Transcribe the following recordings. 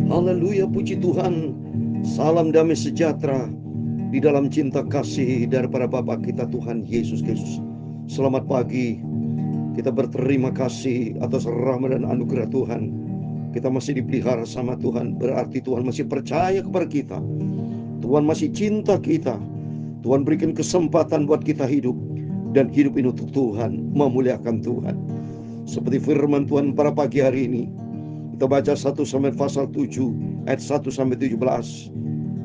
Haleluya, puji Tuhan. Salam damai sejahtera di dalam cinta kasih daripada Bapa kita Tuhan Yesus Kristus. Selamat pagi. Kita berterima kasih atas rahmat dan anugerah Tuhan. Kita masih dipelihara sama Tuhan. Berarti Tuhan masih percaya kepada kita. Tuhan masih cinta kita. Tuhan berikan kesempatan buat kita hidup. Dan hidup ini untuk Tuhan, memuliakan Tuhan. Seperti firman Tuhan pada pagi hari ini, kita baca 1 Samuel pasal 7 ayat 1-17.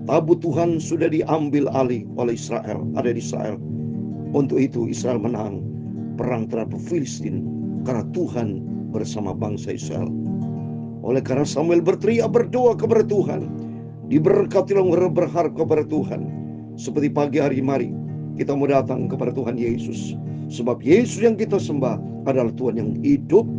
Tabut Tuhan sudah diambil alih oleh Israel, ada di Israel. Untuk itu Israel menang perang terhadap Filistin karena Tuhan bersama bangsa Israel. Oleh karena Samuel berteriak berdoa kepada Tuhan, diberkatilah orang berharap kepada Tuhan. Seperti pagi hari mari kita mau datang kepada Tuhan Yesus, sebab Yesus yang kita sembah adalah Tuhan yang hidup,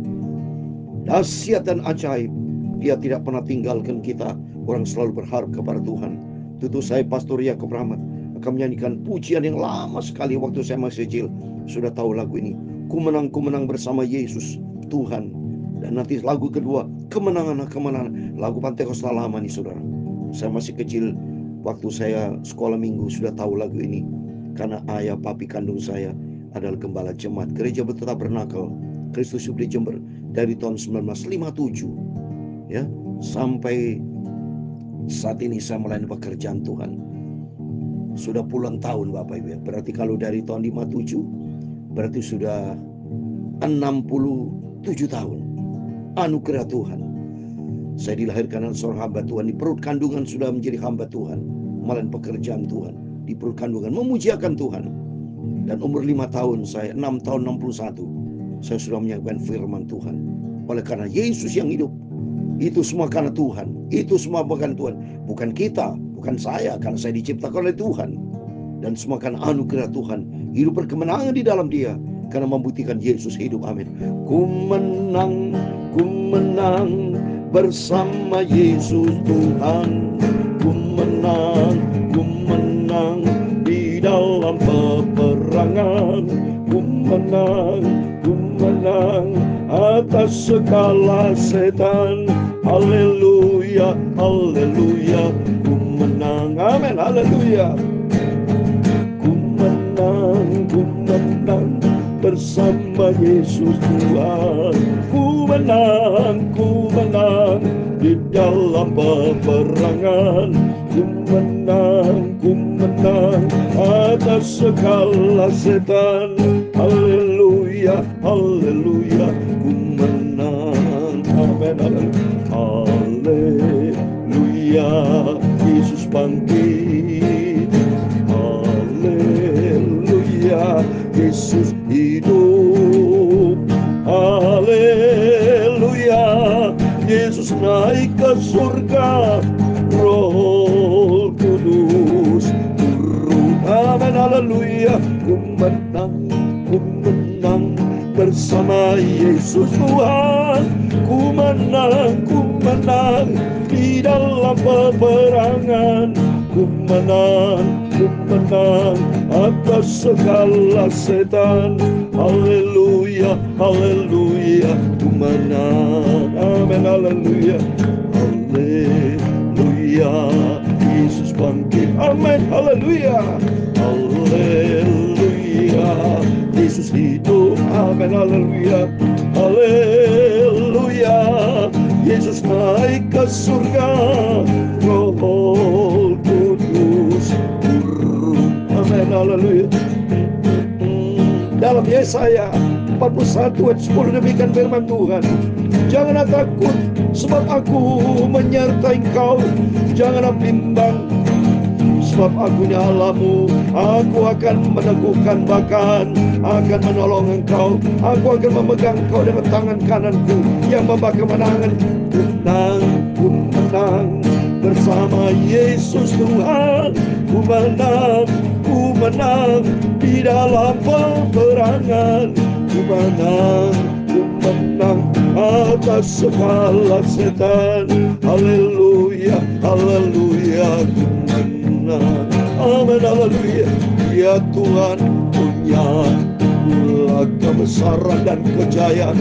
dahsyat dan ajaib. Dia tidak pernah tinggalkan kita. Orang selalu berharap kepada Tuhan. Tentu saya Pastor Yakob Rahmat akan menyanyikan pujian yang lama sekali waktu saya masih kecil. Sudah tahu lagu ini, ku menang bersama Yesus Tuhan. Dan nanti lagu kedua, kemenangan, lagu Pantekosta lama nih saudara. Saya masih kecil, waktu saya sekolah minggu sudah tahu lagu ini. Karena ayah papi kandung saya adalah gembala jemaat Gereja Tabernakel Kristus Subdi Jember dari tahun 1957 ya sampai saat ini saya melayani pekerjaan Tuhan. Sudah puluhan tahun Bapak Ibu ya. Berarti kalau dari tahun 57 berarti sudah 67 tahun. Anugerah Tuhan. Saya dilahirkan dari seorang hamba Tuhan, di perut kandungan sudah menjadi hamba Tuhan, melayani pekerjaan Tuhan. Di perut kandungan memujiakan Tuhan. Dan umur 5 tahun saya, 6 tahun 61, saya sudah menyampaikan firman Tuhan. Oleh karena Yesus yang hidup, itu semua karena Tuhan. Itu semua bukan Tuhan, bukan kita, bukan saya, karena saya diciptakan oleh Tuhan. Dan semua karena anugerah Tuhan. Hidup berkemenangan di dalam Dia, karena membuktikan Yesus hidup. Amin. Ku menang bersama Yesus Tuhan. Ku menang di dalam peperangan. Ku menang atas segala setan. Haleluya, haleluya. Ku menang, amin, haleluya. Ku menang bersama Yesus Tuhan. Ku menang di dalam peperangan. Ku menang atas segala setan. Haleluya, haleluya. Ku menang, amin, haleluya. Yesus bangkit. Haleluya, Yesus hidup. Haleluya, Yesus naik ke surga. Roh Kudus turun. Amin, haleluya. Ku menang bersama Yesus Tuhan. Ku menang di dalam peperangan. Ku menang atas segala setan. Haleluya, haleluya. Ku menang, amin, haleluya, haleluya. Yesus bangkit, amin, haleluya, haleluya. Yesus hidup, amin, haleluya, haleluya. Yesus naik ke surga. Roh Kudus turun, amin, haleluya. Dalam Yesaya 41 ayat 10 demikian firman Tuhan. Janganlah takut, sebab aku menyertai engkau. Janganlah bimbang, sebab aku ni Allahmu. Aku akan meneguhkan, bahkan akan menolong engkau. Aku akan memegang engkau dengan tangan kananku yang membawa kemenangan. Ku menang bersama Yesus Tuhan. Ku menang di dalam peperangan. Ku menang atas segala setan. Haleluya, haleluya. Ku menang, amin, haleluya. Ya Tuhan punya kebesaran dan kejayaan,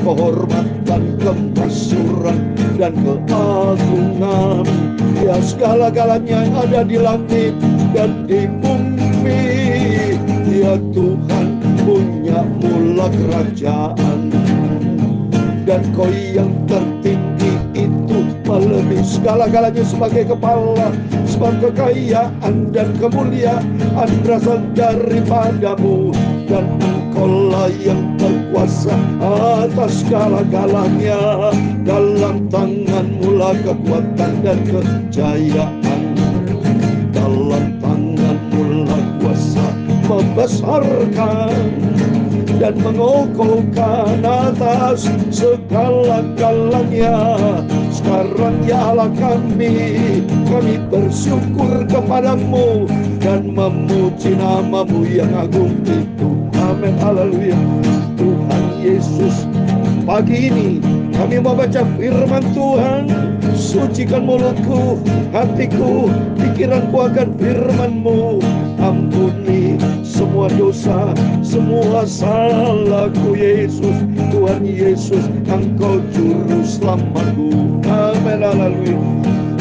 kehormatan, kemasyuran dan keagungan. Ya segala-galanya yang ada di langit dan di bumi, ya Tuhan punya mula kerajaan. Dan Kau yang tertinggi itu melebihi segala-galanya sebagai kepala, sebab kekayaan dan kemuliaan berasal daripadamu, dan Engkaulah yang berkuasa atas segala-galanya. Dalam tangan-Mu lah kekuatan dan kejayaan, dalam tangan-Mu lah kuasa membesarkan dan mengokohkan atas segala-galanya. Sekarang ya Allah kami bersyukur kepadamu dan memuji nama-Mu yang agung itu. Amin, haleluya. Tuhan Yesus, pagi ini kami mau baca firman Tuhan. Sucikan mulutku, hatiku, pikiranku akan firman-Mu. Ampuni semua dosa, semua salahku Yesus. Tuhan Yesus, Engkau juru selamatku. Amin, haleluya.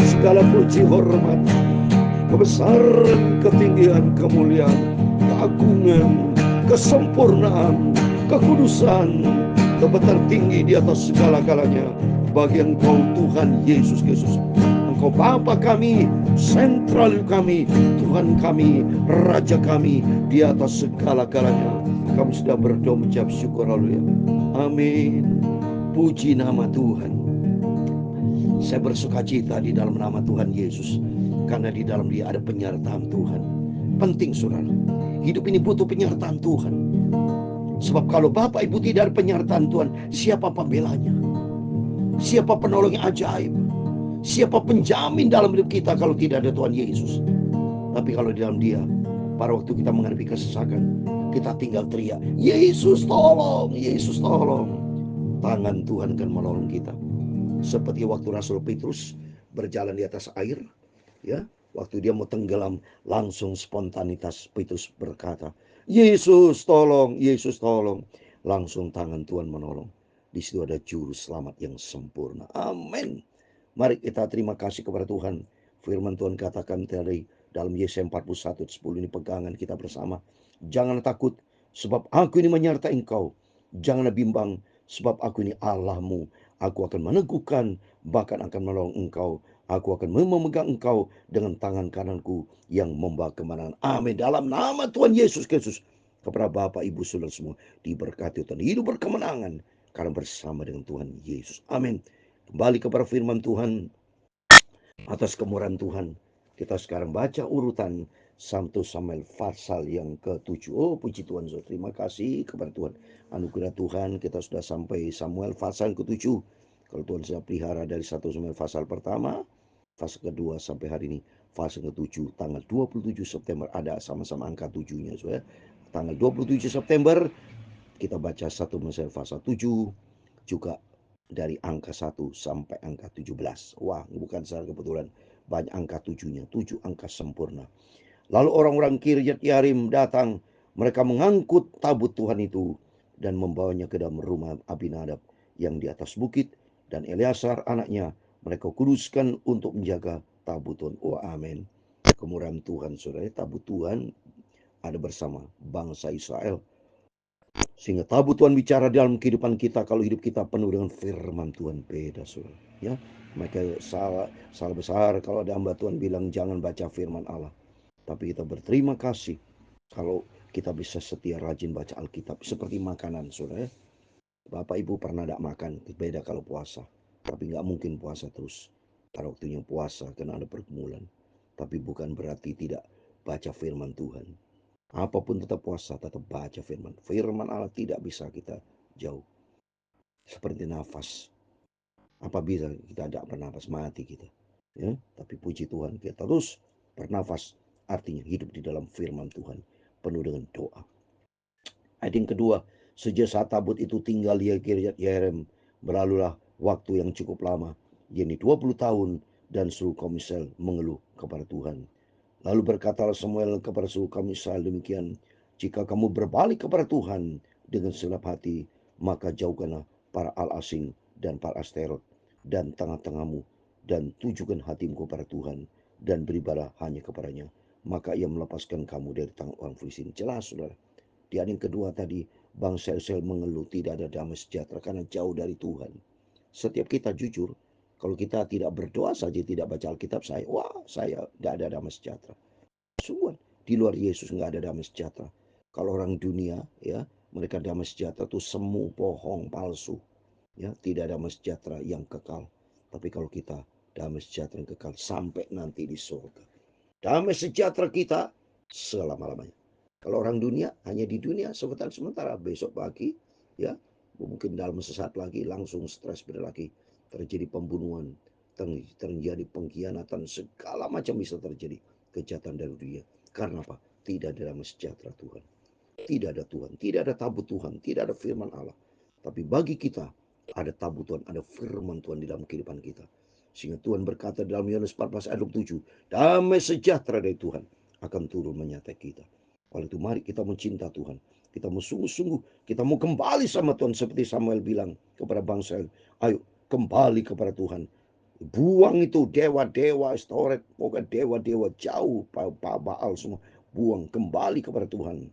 Segala puji, hormat, kebesaran, ketinggian, kemuliaan, keagungan, kesempurnaan, kekudusan, terbesar tinggi di atas segala-galanya bagi Engkau Tuhan Yesus Kristus. Engkau Bapa kami, sentral kami, Tuhan kami, Raja kami di atas segala-galanya. Kami sudah berdoa mengucap syukur, haleluya. Amin. Puji nama Tuhan. Saya bersukacita di dalam nama Tuhan Yesus, karena di dalam Dia ada penyertaan Tuhan. Penting saudara, hidup ini butuh penyertaan Tuhan. Sebab kalau Bapak Ibu tidak ada penyertaan Tuhan, siapa pembelanya? Siapa penolong yang ajaib? Siapa penjamin dalam hidup kita kalau tidak ada Tuhan Yesus? Tapi kalau di dalam Dia, pada waktu kita menghadapi kesesakan, kita tinggal teriak, Yesus tolong, Yesus tolong. Tangan Tuhan akan menolong kita. Seperti waktu Rasul Petrus berjalan di atas air, ya, waktu dia mau tenggelam, langsung spontanitas Petrus berkata, Yesus tolong, Yesus tolong. Langsung tangan Tuhan menolong. Di situ ada juru selamat yang sempurna. Amin. Mari kita terima kasih kepada Tuhan. Firman Tuhan katakan tadi dalam Yesaya 41:10 ini pegangan kita bersama. Jangan takut, sebab aku ini menyertai engkau. Janganlah bimbang, sebab aku ini Allahmu. Aku akan meneguhkan, bahkan akan menolong engkau. Aku akan memegang engkau dengan tangan kananku yang membawa kemenangan. Amin. Dalam nama Tuhan Yesus Kristus. Kepada Bapak, Ibu, Saudara semua, diberkati Tuhan. Hidup berkemenangan karena bersama dengan Tuhan Yesus. Amin. Kembali kepada firman Tuhan atas kemurahan Tuhan. Kita sekarang baca urutan 1 Samuel pasal yang ke-7. Oh, puji Tuhan. Terima kasih kepada Tuhan. Anugerah Tuhan, kita sudah sampai Samuel pasal ke-7. Kalau Tuhan sudah pelihara dari 1 Samuel pasal pertama, fase kedua sampai hari ini, fase ke-7, tanggal 27 September, ada sama-sama angka 7-nya. Saudara. Tanggal 27 September, kita baca 1 Samuel pasal 7, juga dari angka 1 sampai angka 17. Wah, bukan secara kebetulan, banyak angka 7-nya, 7 angka sempurna. Lalu orang-orang Kiryat Yarim datang, mereka mengangkut tabut Tuhan itu dan membawanya ke dalam rumah Abinadab yang di atas bukit, dan Eleazar anaknya mereka kuduskan untuk menjaga tabut Tuhan. Oh, amin. Kemurahan Tuhan, saudara, tabut Tuhan ada bersama bangsa Israel. Sehingga tabut Tuhan bicara dalam kehidupan kita. Kalau hidup kita penuh dengan firman Tuhan, beda saudara. Ya, mereka salah besar kalau ada hamba Tuhan bilang jangan baca firman Allah. Tapi kita berterima kasih kalau kita bisa setia rajin baca Alkitab seperti makanan saudara. Bapak Ibu pernah tidak makan, beda kalau puasa. Tapi nggak mungkin puasa terus. Pada waktunya puasa karena ada pergumulan. Tapi bukan berarti tidak baca firman Tuhan. Apapun tetap puasa, tetap baca firman. Firman Allah tidak bisa kita jauh. Seperti nafas. Apabila kita tidak bernafas, mati kita. Ya, tapi puji Tuhan, kita terus bernafas. Artinya hidup di dalam firman Tuhan. Penuh dengan doa. Ayat yang kedua, sejak saat tabut itu tinggal di Kiryat Yearim, berlalulah waktu yang cukup lama, yakni 20 tahun, dan seluruh kaum Israel mengeluh kepada Tuhan. Lalu berkatalah Samuel kepada seluruh kaum Israel demikian, jika kamu berbalik kepada Tuhan dengan segenap hati, maka jauhkanlah para al asing dan para asterot. dan tengah-tengahmu, dan tujukan hatimu kepada Tuhan, dan beribadah hanya kepadanya. Maka ia melepaskan kamu dari tangan orang Filistin. Jelas, saudara. Di ayat yang kedua tadi, bangsa Israel mengeluh tidak ada damai sejahtera karena jauh dari Tuhan. Setiap kita jujur, kalau kita tidak berdoa saja, tidak baca Alkitab, saya tidak ada damai sejahtera. Sungguh, di luar Yesus nggak ada damai sejahtera. Kalau orang dunia, ya, mereka damai sejahtera itu semu, bohong, palsu. Ya, tidak ada damai sejahtera yang kekal. Tapi kalau kita damai sejahtera yang kekal sampai nanti di surga. Damai sejahtera kita selama-lamanya. Kalau orang dunia hanya di dunia sementara, besok pagi ya mungkin dalam sesaat lagi langsung stres lagi, terjadi pembunuhan, terjadi pengkhianatan, segala macam bisa terjadi kejahatan dari dunia. Karena apa? Tidak ada damai sejahtera Tuhan. Tidak ada Tuhan, tidak ada tabut Tuhan, tidak ada firman Allah. Tapi bagi kita ada tabut Tuhan, ada firman Tuhan di dalam kehidupan kita. Sehingga Tuhan berkata dalam Yohanes 14 ayat 27, damai sejahtera dari Tuhan akan turun menyertai kita. Oleh itu mari kita mencinta Tuhan. Kita mau sungguh-sungguh, kita mau kembali sama Tuhan seperti Samuel bilang kepada bangsa Israel. Ayo kembali kepada Tuhan. Buang itu dewa-dewa, Astoret, pokoknya dewa-dewa jauh, Baal semua. Buang kembali kepada Tuhan.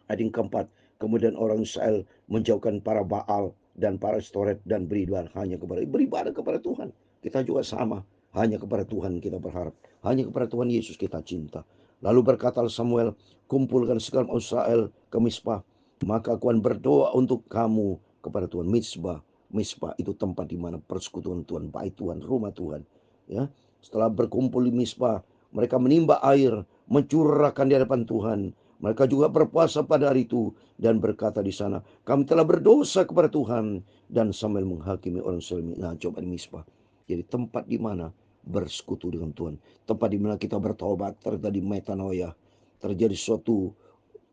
Ayat yang keempat, kemudian orang Israel menjauhkan para Baal dan para Astoret dan beribadah kepada Tuhan. Kita juga sama, hanya kepada Tuhan kita berharap, hanya kepada Tuhan Yesus kita cinta. Lalu berkata Samuel, kumpulkan segala Israel ke Mispa, maka aku akan berdoa untuk kamu kepada Tuhan. Mispa itu tempat di mana persekutuan Tuhan, bait Tuhan, rumah Tuhan. Ya, setelah berkumpul di Mispa, mereka menimba air, mencurahkan di hadapan Tuhan. Mereka juga berpuasa pada hari itu dan berkata di sana, kami telah berdosa kepada Tuhan. Dan Samuel menghakimi orang Israel. Nah, coba di Mispa. Jadi tempat di mana bersekutu dengan Tuhan. Tempat di mana kita bertobat, terjadi metanoia, terjadi suatu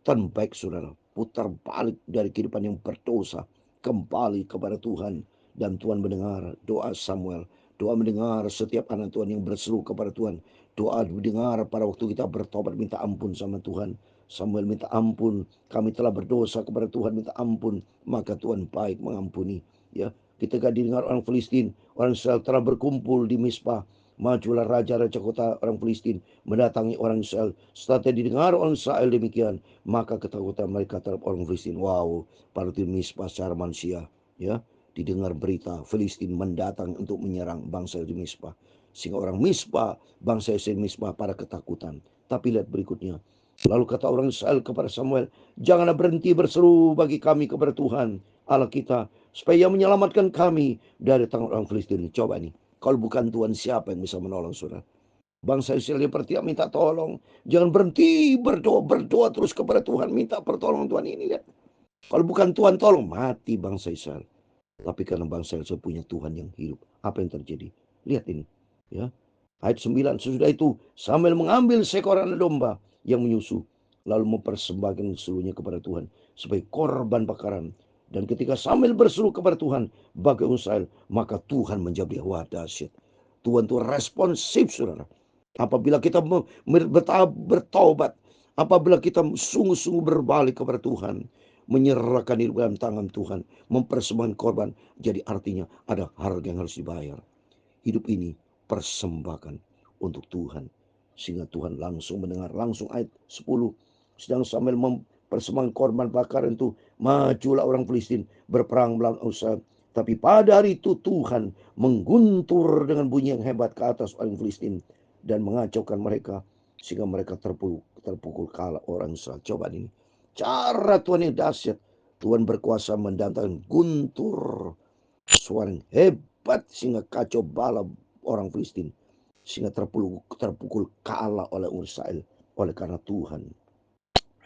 turn back, saudara. Putar balik dari kehidupan yang berdosa, kembali kepada Tuhan. Dan Tuhan mendengar doa Samuel. Doa mendengar setiap anak Tuhan yang berseru kepada Tuhan. Doa mendengar pada waktu kita bertobat minta ampun sama Tuhan. Samuel minta ampun, kami telah berdosa kepada Tuhan, minta ampun, maka Tuhan baik mengampuni. Ya, ketika didengar orang Filistin, orang Israel telah berkumpul di Mispa, majulah raja-raja kota orang Filistin mendatangi orang Israel. Setelah didengar orang Israel demikian, maka ketakutan mereka terhadap orang Filistin. Wow, pada di Mispa secara manusia, ya, didengar berita Filistin mendatang untuk menyerang bangsa di Mispa. Sehingga orang Mispa, bangsa Israel Mispa pada ketakutan. Tapi lihat berikutnya. Lalu kata orang Israel kepada Samuel, janganlah berhenti berseru bagi kami kepada Tuhan Allah kita, supaya ia menyelamatkan kami dari tangan orang Filistin. Coba nih, kalau bukan Tuhan siapa yang bisa menolong, saudara? Bangsa Israel yang pertama minta tolong, jangan berhenti berdoa terus kepada Tuhan, minta pertolongan Tuhan ini. Lihat, kalau bukan Tuhan tolong, mati bangsa Israel. Tapi karena bangsa Israel punya Tuhan yang hidup, apa yang terjadi? Lihat ini, ya. Ayat 9, sesudah itu Samuel mengambil seekor anak domba yang menyusu, lalu mempersembahkan seluruhnya kepada Tuhan sebagai korban bakaran. Dan ketika Samuel berseru kepada Tuhan bagi Israel, maka Tuhan menjawab dia. Wah, dahsyat. Tuhan itu responsif, saudara. Apabila kita bertobat, apabila kita sungguh-sungguh berbalik kepada Tuhan, menyerahkan diri dalam tangan Tuhan, mempersembahkan korban, jadi artinya ada harga yang harus dibayar. Hidup ini persembahkan untuk Tuhan. Sehingga Tuhan langsung mendengar, langsung ayat 10. Sedang Samuel mempersembahkan korban bakaran itu, majulah orang Filistin berperang melawan Israel. Tapi pada hari itu Tuhan mengguntur dengan bunyi yang hebat ke atas orang Filistin dan mengacaukan mereka sehingga mereka terpukul kalah orang Israel. Coba ini cara Tuhan yang dahsyat. Tuhan berkuasa mendatangkan guntur, suara yang hebat sehingga kacau bala orang Filistin, sehingga terpukul kalah oleh Israel oleh karena Tuhan.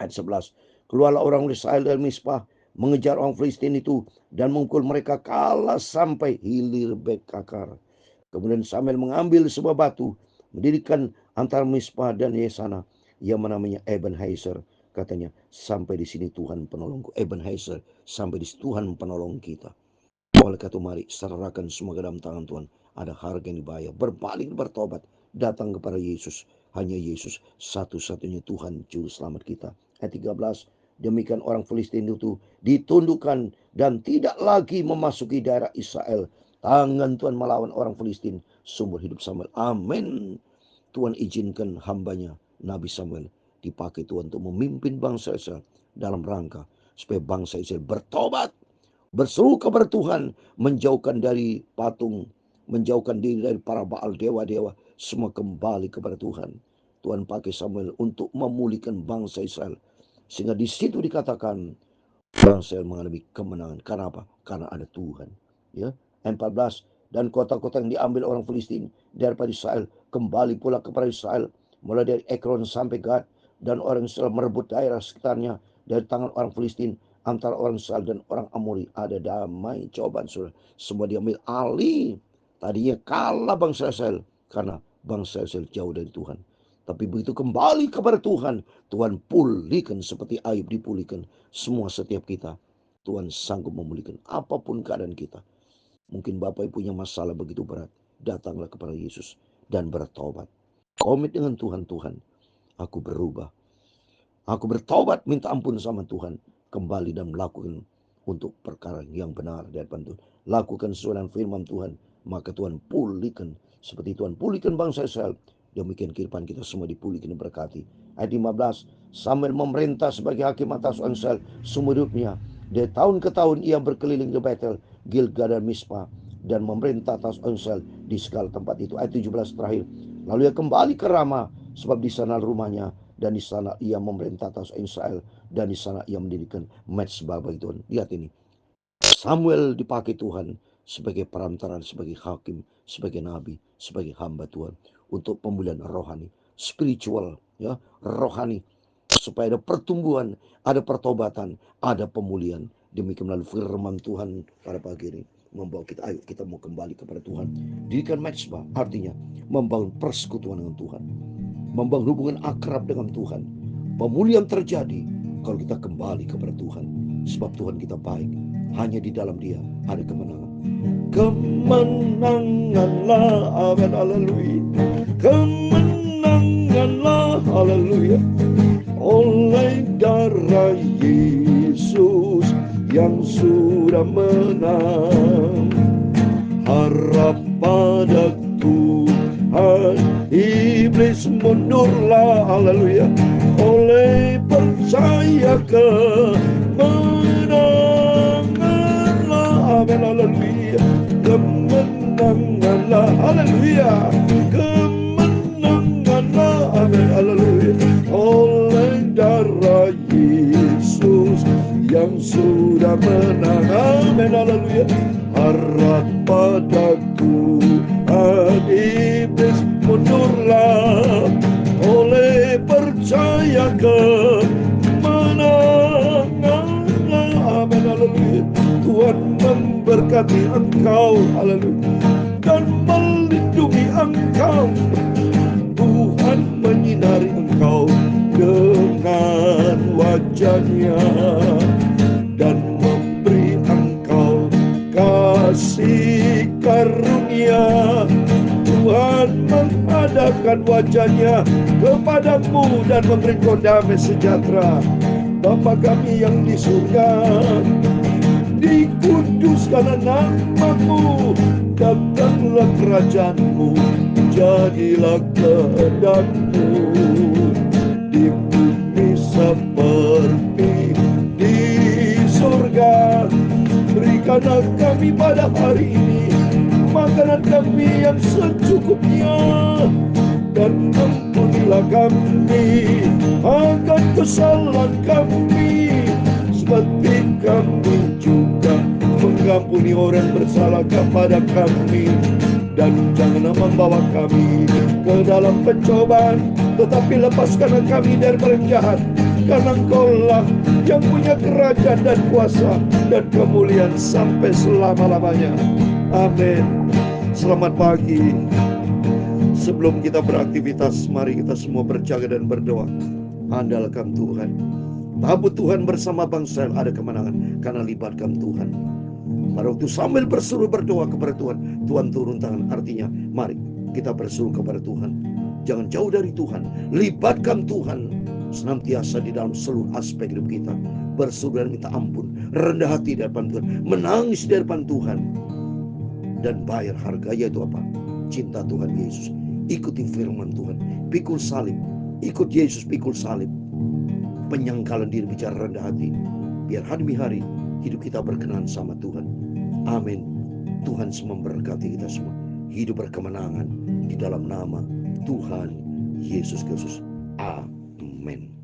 Ayat 11, keluarlah orang Israel dari Mispa mengejar orang Filistin itu dan memukul mereka kalah sampai hilir bekakar. Kemudian Samuel mengambil sebuah batu, mendirikan antara Mispa dan Yesana yang namanya Ebenezer. Katanya, sampai di sini Tuhan penolongku. Ebenezer, sampai di sini Tuhan penolong kita. Oleh karena itu mari serahkan semua ke dalam tangan Tuhan. Ada harga yang dibayar. Berbalik bertobat. Datang kepada Yesus. Hanya Yesus satu-satunya Tuhan juru selamat kita. Ayat 13. Demikian orang Filistin itu ditundukkan dan tidak lagi memasuki daerah Israel Tangan Tuhan melawan orang Filistin, sumber hidup Samuel. Amin. Tuhan izinkan hambanya Nabi Samuel dipakai Tuhan untuk memimpin bangsa Israel dalam rangka supaya bangsa Israel bertobat, berseru kepada Tuhan, menjauhkan dari patung, menjauhkan diri dari para Baal, dewa-dewa, semua kembali kepada Tuhan. Tuhan pakai Samuel untuk memulihkan bangsa Israel, sehingga di situ dikatakan bangsa Israel mengalami kemenangan. Karena apa? Karena ada Tuhan. Ya, 14. Dan kota-kota yang diambil orang Filistin daripada Israel kembali pula kepada Israel, mulai dari Ekron sampai Gad, dan orang Israel merebut daerah sekitarnya dari tangan orang Filistin. Antara orang Israel dan orang Amori ada damai. Cobaan saudara, semua diambil alih. Tadinya kalah bangsa Israel karena bangsa Israel jauh dari Tuhan. Tapi begitu kembali kepada Tuhan, Tuhan pulihkan seperti Ayub dipulihkan. Semua setiap kita, Tuhan sanggup memulihkan apapun keadaan kita. Mungkin Bapak Ibu punya masalah begitu berat, datanglah kepada Yesus dan bertobat. Komit dengan Tuhan, Tuhan, aku berubah. Aku bertobat, minta ampun sama Tuhan. Kembali dan melakukan untuk perkara yang benar di hadapan Tuhan. Lakukan sesuai dengan firman Tuhan, maka Tuhan pulihkan. Seperti Tuhan pulihkan bangsa Israel, demikian kehidupan kita semua dipulihkan dan berkati. Ayat 15, Samuel memerintah sebagai hakim atas orang Israel seumur hidupnya. Dari tahun ke tahun ia berkeliling di Betel, Gilgal dan Mispa, dan memerintah atas orang Israel di segala tempat itu. Ayat 17 terakhir. Lalu ia kembali ke Rama, sebab di sana rumahnya, dan di sana ia memerintah atas Israel, dan di sana ia mendirikan mezbah bagi Tuhan. Lihat ini, Samuel dipakai Tuhan sebagai perantara, sebagai hakim, sebagai nabi, sebagai hamba Tuhan untuk pemulihan rohani, spiritual, ya, rohani, supaya ada pertumbuhan, ada pertobatan, ada pemulihan. Demikian melalui firman Tuhan pada pagi ini membawa kita, ayo kita mau kembali kepada Tuhan. Dirikan mezbah artinya membangun persekutuan dengan Tuhan, membangun hubungan akrab dengan Tuhan. Pemulihan terjadi kalau kita kembali kepada Tuhan, sebab Tuhan kita baik. Hanya di dalam Dia ada kemenangan. Kemenanganlah, amin, haleluya. Kemenanganlah, haleluya. Oleh darah Yesus yang sudah menang. Harap pada Tuhan, iblis mundurlah, haleluya. Oleh percaya kemenanganlah, amin, haleluya. Kemenanganlah, haleluya. Kemenanganlah, amin, haleluya. Oleh darah Yesus yang sudah menang, amin, haleluya. Harap pada Tuhan, iblis mundurlah. Oleh percaya kemenanganlah, amin, haleluya. Tuhan memberkati engkau, haleluya, dan melindungi engkau. Tuhan menyinari engkau dengan wajah-Nya dan memberi engkau kasih karunia. Tuhan menghadapkan wajah-Nya kepadamu dan memberi kau damai sejahtera. Bapa kami yang di surga, dikuduskanlah nama-Mu, datanglah kerajaan-Mu, jadilah kehendak-Mu di bumi seperti di surga. Berikanlah kami pada hari ini makanan kami yang secukupnya, dan ampunilah kami akan kesalahan kami, seperti kami juga mengampuni orang bersalah kepada kami. Dan janganlah membawa kami ke dalam pencobaan, tetapi lepaskanlah kami dari yang jahat. Karena Engkau-lah yang punya kerajaan dan kuasa dan kemuliaan sampai selama-lamanya. Amin. Selamat pagi. Sebelum kita beraktivitas, mari kita semua berjaga dan berdoa. Andalkan Tuhan. Tabut Tuhan bersama bangsa ada kemenangan karena libatkan Tuhan. Pada waktu Samuel bersuruh berdoa kepada Tuhan, Tuhan turun tangan. Artinya, mari kita bersuruh kepada Tuhan. Jangan jauh dari Tuhan. Libatkan Tuhan senantiasa di dalam seluruh aspek hidup kita. Bersuruh dan minta ampun. Rendah hati di hadapan Tuhan. Menangis di hadapan Tuhan. dan bayar harganya itu apa? Cinta Tuhan Yesus. Ikuti firman Tuhan, pikul salib, ikut Yesus pikul salib. Penyangkalan diri, bicara rendah hati, biar hari demi hari hidup kita berkenan sama Tuhan. Amin. Tuhan semua memberkati kita semua. Hidup berkemenangan di dalam nama Tuhan Yesus Kristus. Amin.